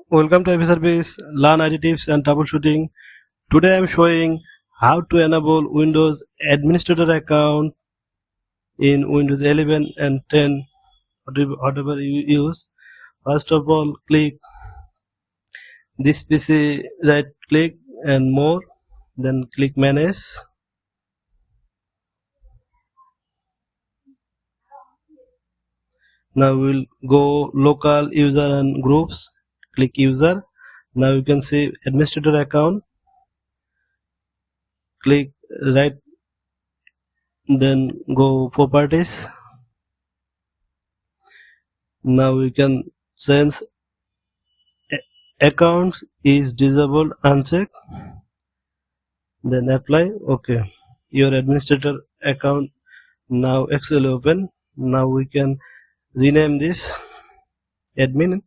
Welcome to IP Service, Learn IT Tips and Troubleshooting. Today I am showing how to enable Windows Administrator account in Windows 11 and 10, whatever you use. First of all, click this PC, right click and more, then click Manage. Now we'll go local user and groups, click user. Now you can see administrator account, click right, then go properties. Now we can change accounts is disabled uncheck, then apply. Okay, your administrator account now actually open. Now we can rename this admin.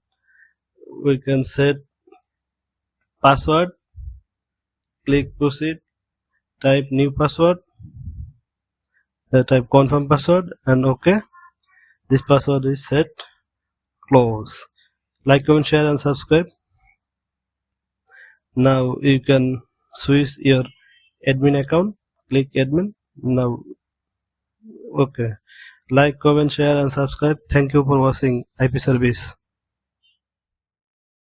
We can set password, click proceed, type new password, type confirm password, and okay, this password is set. Close. Like, comment, share and subscribe. Now you can switch your admin account, click admin. Now okay, like, comment, share and subscribe. Thank you for watching IP Service.